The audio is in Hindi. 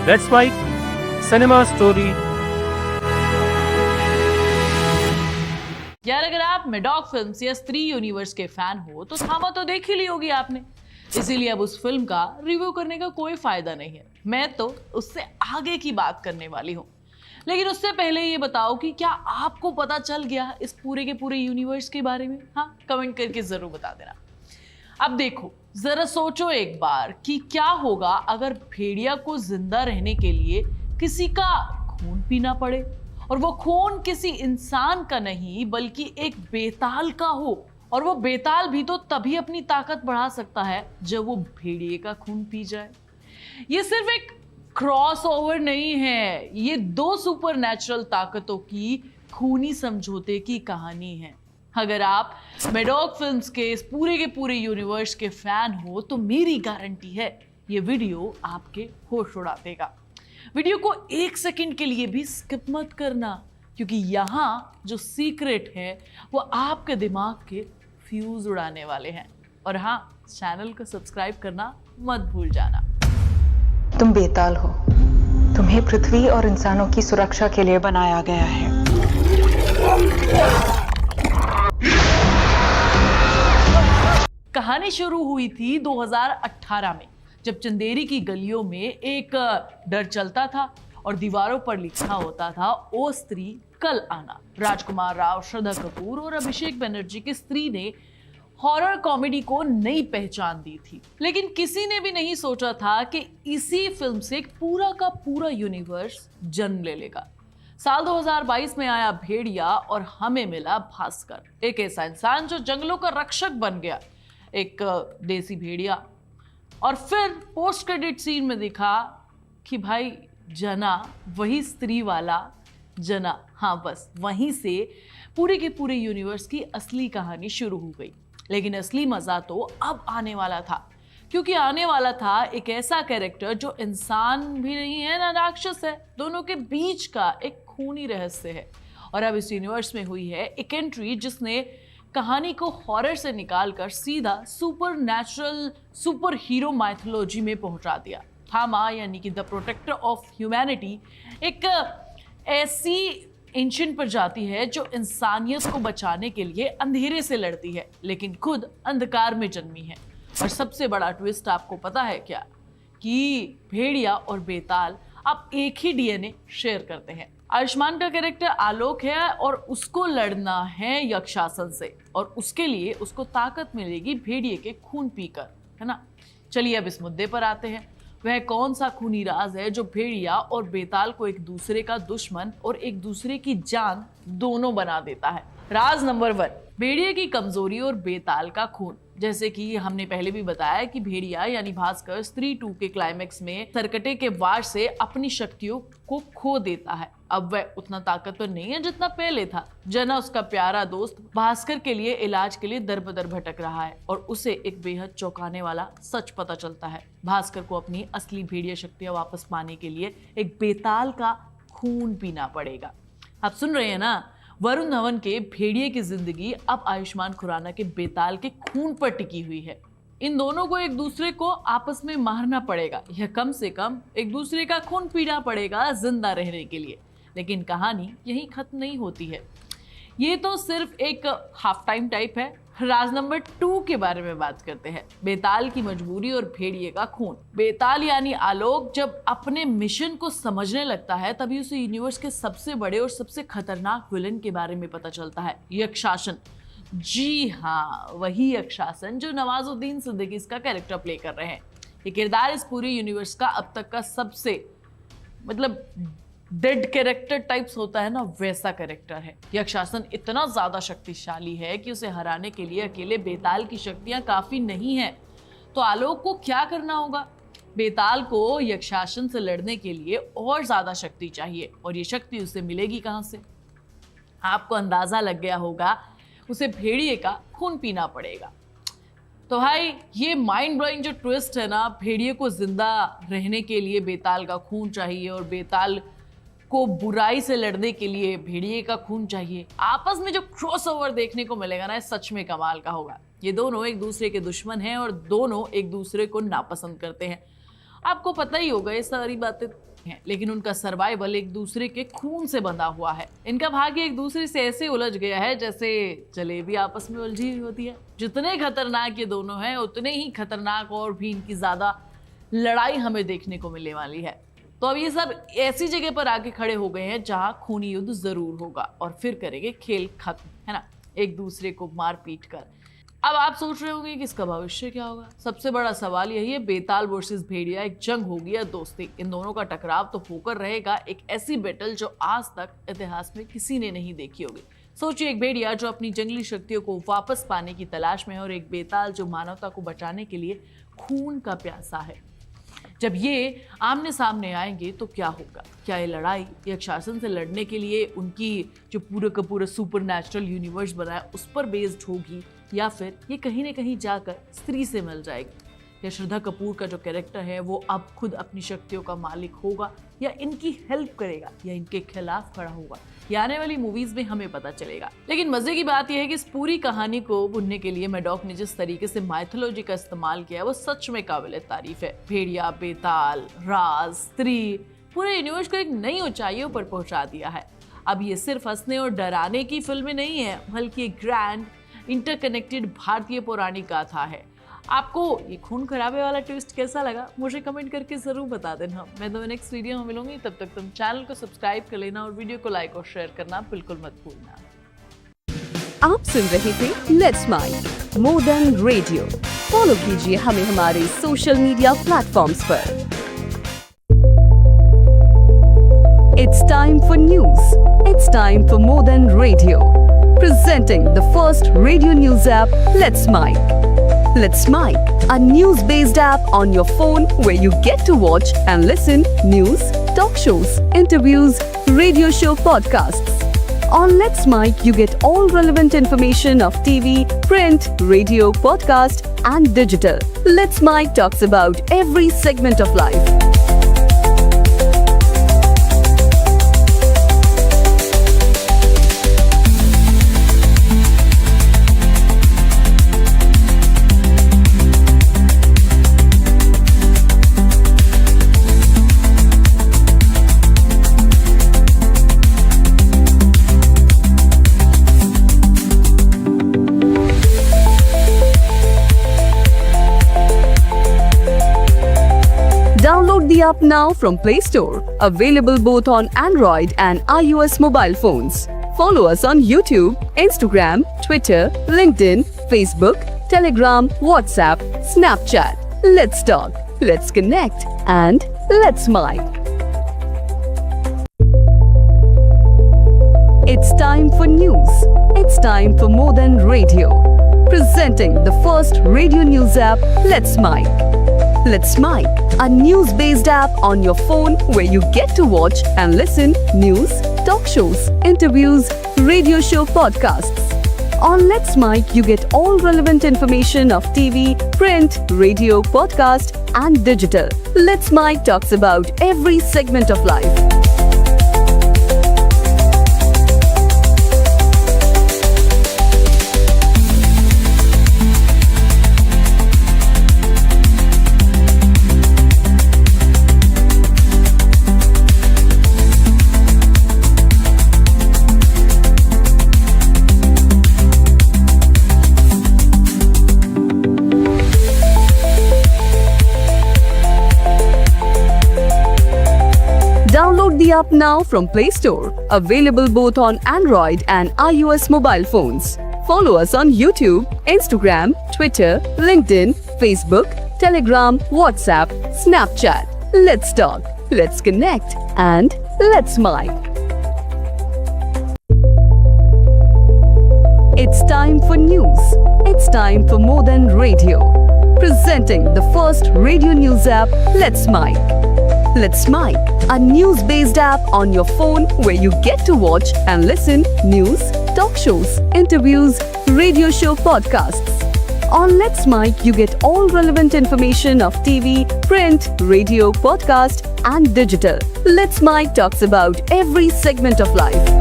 Let's write cinema story. यार अगर आप मेडॉक फिल्म्स या स्त्री यूनिवर्स के फैन हो तो थामा तो देख ही ली होगी आपने, इसीलिए अब उस फिल्म का रिव्यू करने का कोई फायदा नहीं है। मैं तो उससे आगे की बात करने वाली हूँ। लेकिन उससे पहले ये बताओ कि क्या आपको पता चल गया इस पूरे के पूरे यूनिवर्स के बारे में? हाँ, कमेंट करके जरूर बता देना। अब देखो, जरा सोचो एक बार कि क्या होगा अगर भेड़िया को जिंदा रहने के लिए किसी का खून पीना पड़े, और वो खून किसी इंसान का नहीं बल्कि एक बेताल का हो। और वो बेताल भी तो तभी अपनी ताकत बढ़ा सकता है जब वो भेड़िए का खून पी जाए। ये सिर्फ एक क्रॉस ओवर नहीं है, ये दो सुपरनैचुरल ताकतों की खूनी समझौते की कहानी है। अगर आप मेडॉक फिल्म्स के इस पूरे के पूरे यूनिवर्स के फैन हो तो मेरी गारंटी है ये वीडियो आपके होश उड़ा देगा। वीडियो को एक सेकंड के लिए भी स्किप मत करना, क्योंकि यहाँ जो सीक्रेट है वो आपके दिमाग के फ्यूज उड़ाने वाले हैं। और हाँ, चैनल को सब्सक्राइब करना मत भूल जाना। तुम बेताल हो। तुम्हें पृथ्वी और इंसानों की सुरक्षा के लिए बनाया गया है। कहानी शुरू हुई थी 2018 में, जब चंदेरी की गलियों में एक डर चलता था और दीवारों पर लिखा होता था, ओ स्त्री कल आना। राजकुमार राव, श्रद्धा कपूर और अभिषेक बनर्जी की स्त्री ने हॉरर कॉमेडी को नई पहचान दी थी। लेकिन किसी ने भी नहीं सोचा था कि इसी फिल्म से एक पूरा का पूरा यूनिवर्स जन्म ले लेगा। साल 2022 में आया भेड़िया और हमें मिला भास्कर, एक ऐसा इंसान जो जंगलों का रक्षक बन गया, एक देसी भेड़िया। और फिर पोस्ट क्रेडिट सीन में दिखा कि भाई जना, वही स्त्री वाला जना, हाँ बस वहीं से पूरे के पूरे यूनिवर्स की असली कहानी शुरू हो गई। लेकिन असली मजा तो अब आने वाला था, क्योंकि आने वाला था एक ऐसा कैरेक्टर जो इंसान भी नहीं है ना राक्षस है, दोनों के बीच का एक खूनी रहस्य है। और अब इस यूनिवर्स में हुई है एक एंट्री जिसने कहानी को हॉरर से निकालकर सीधा सुपरनैचुरल सुपर हीरो माइथोलॉजी में पहुंचा दिया। थामा यानी कि द प्रोटेक्टर ऑफ ह्यूमैनिटी एक ऐसी एंशिएंट प्रजाति है जो इंसानियत को बचाने के लिए अंधेरे से लड़ती है, लेकिन खुद अंधकार में जन्मी है। और सबसे बड़ा ट्विस्ट आपको पता है क्या? कि भेड़िया और बेताल अब एक ही डीएनए शेयर करते हैं। आयुष्मान का कैरेक्टर आलोक है और उसको लड़ना है यक्षासन से, और उसके लिए उसको ताकत मिलेगी भेड़िए के खून पीकर, है ना। चलिए अब इस मुद्दे पर आते हैं। वह कौन सा खूनी राज है जो भेड़िया और बेताल को एक दूसरे का दुश्मन और एक दूसरे की जान दोनों बना देता है? राज नंबर 1, भेड़िए की कमजोरी और बेताल का खून। जैसे कि हमने पहले भी बताया कि भेड़िया यानी भास्कर स्त्री 2 के क्लाइमेक्स में सरकटे के वार से अपनी शक्तियों को खो देता है। अब वह उतना ताकतवर नहीं है जितना पहले था। जना, उसका प्यारा दोस्त, भास्कर के लिए इलाज के लिए दर बदर भटक रहा है और उसे एक बेहद चौंकाने वाला सच पता चलता है। भास्कर को अपनी असली भेड़िया शक्तियां वापस पाने के लिए एक बेताल का खून पीना पड़ेगा। आप सुन रहे हैं ना? वरुण धवन के भेड़िए की जिंदगी अब आयुष्मान खुराना के बेताल के खून पर टिकी हुई है। इन दोनों को एक दूसरे को आपस में मारना पड़ेगा, या कम से कम एक दूसरे का खून पीना पड़ेगा जिंदा रहने के लिए। लेकिन कहानी यहीं खत्म नहीं होती है। ये तो सिर्फ एक हाफ टाइम टाइप है। राज नंबर 2 के बारे में बात करते हैं। बेताल की मजबूरी और भेड़िए का खून। बेताल यानी आलोक जब अपने मिशन को समझने लगता है तभी उसे यूनिवर्स के सबसे बड़े और सबसे खतरनाक विलन के बारे में पता चलता है, यक्षासन। जी हाँ, वही यक्षासन जो नवाजुद्दीन सिद्दीकी इसका कैरेक्टर प्ले कर रहे हैं। ये किरदार इस पूरे यूनिवर्स का अब तक का सबसे डेड कैरेक्टर टाइप्स होता है ना, वैसा कैरेक्टर है। यक्षासन इतना ज्यादा शक्तिशाली है कि उसे हराने के लिए अकेले बेताल की शक्तियां काफी नहीं है। तो आलोक को क्या करना होगा? बेताल को यक्षासन से लड़ने के लिए और ज्यादा शक्ति चाहिए, और ये शक्ति उसे मिलेगी कहां से? आपको अंदाजा लग गया होगा, उसे भेड़िए का खून पीना पड़ेगा। तो भाई ये माइंड ब्लोइंग जो ट्विस्ट है ना, भेड़िए को जिंदा रहने के लिए बेताल का खून चाहिए और बेताल को बुराई से लड़ने के लिए भेड़िए का खून चाहिए। आपस में जो क्रॉसओवर देखने को मिलेगा ना, सच में कमाल का होगा। ये दोनों एक दूसरे के दुश्मन हैं और दोनों एक दूसरे को नापसंद करते हैं। आपको पता ही होगा ये सारी बातें। हैं, लेकिन उनका सर्वाइवल एक दूसरे के खून से बंधा हुआ है। इनका भाग्य एक दूसरे से ऐसे उलझ गया है जैसे जलेबी आपस में उलझी हुई होती है। जितने खतरनाक ये दोनों हैं उतने ही खतरनाक और भी इनकी ज्यादा लड़ाई हमें देखने को मिलने वाली है। तो अब ये सब ऐसी जगह पर आके खड़े हो गए हैं जहां खूनी युद्ध जरूर होगा और फिर करेंगे खेल खत्म, है ना, एक दूसरे को मार पीट कर। अब आप सोच रहे होंगे कि इसका भविष्य क्या होगा। सबसे बड़ा सवाल यही है, बेताल वर्सेस भेड़िया, एक जंग होगी या दोस्ती? इन दोनों का टकराव तो होकर रहेगा, एक ऐसी बैटल जो आज तक इतिहास में किसी ने नहीं देखी होगी। सोचिए, एक भेड़िया जो अपनी जंगली शक्तियों को वापस पाने की तलाश में है और एक बेताल जो मानवता को बचाने के लिए खून का प्यासा है। जब ये आमने सामने आएंगे तो क्या होगा? क्या ये लड़ाई यक्ष शासन से लड़ने के लिए उनकी जो पूरा का पूरा सुपर नेचुरल यूनिवर्स बनाया उस पर बेस्ड होगी, या फिर ये कहीं ना कहीं जाकर स्त्री से मिल जाएगी? या श्रद्धा कपूर का जो कैरेक्टर है वो अब खुद अपनी शक्तियों का मालिक होगा, या इनकी हेल्प करेगा, या इनके खिलाफ खड़ा होगा? ये आने वाली मूवीज में हमें पता चलेगा। लेकिन मजे की बात यह है कि इस पूरी कहानी को बुनने के लिए मैडॉक ने जिस तरीके से माइथोलॉजी का इस्तेमाल किया है वो सच में काबिल तारीफ है। भेड़िया, बेताल, राज, स्त्री, पूरे यूनिवर्स को एक नई ऊंचाइयों पर पहुंचा दिया है। अब ये सिर्फ हंसने और डराने की फिल्में नहीं है, बल्कि एक ग्रैंड इंटरकनेक्टेड भारतीय पौराणिक गाथा है। आपको ये खून खराबे वाला ट्विस्ट कैसा लगा मुझे कमेंट करके जरूर बता देना। मैं तो नेक्स्ट वीडियो में मिलूंगी, तब तक तुम चैनल को सब्सक्राइब कर लेना और वीडियो को लाइक और शेयर करना बिल्कुल मत भूलना। आप सुन रहे थे let's mike more than radio. Follow कीजिए हमें हमारे सोशल मीडिया प्लेटफॉर्म्स पर। It's time for news. It's time for more than radio. Presenting the first radio news app, Let's Mic. Let's Mic, a news-based app on your phone where you get to watch and listen news, talk shows, interviews, radio show podcasts. On Let's Mic, you get all relevant information of TV, print, radio, podcast, and digital. Let's Mic talks about every segment of life. Download the app now from Play Store. Available both on Android and iOS mobile phones. Follow us on YouTube, Instagram, Twitter, LinkedIn, Facebook, Telegram, WhatsApp, Snapchat. Let's talk, let's connect, and let's mic. It's time for news. It's time for more than radio. Presenting the first radio news app, Let's Mic. Let's Mic, a news-based app on your phone where you get to watch and listen news, talk shows, interviews, radio show podcasts. On Let's Mic, you get all relevant information of TV, print, radio, podcast, and digital. Let's Mic talks about every segment of life. Download the app now from Play Store. Available both on Android and iOS mobile phones. Follow us on YouTube, Instagram, Twitter, LinkedIn, Facebook, Telegram, WhatsApp, Snapchat. Let's talk, let's connect, and let's mic. It's time for news. It's time for more than radio. Presenting the first radio news app, Let's Mic. Let's Mic, a news-based app on your phone where you get to watch and listen news, talk shows, interviews, radio show podcasts. On Let's Mic, you get all relevant information of TV, print, radio, podcast, and digital. Let's Mic talks about every segment of life.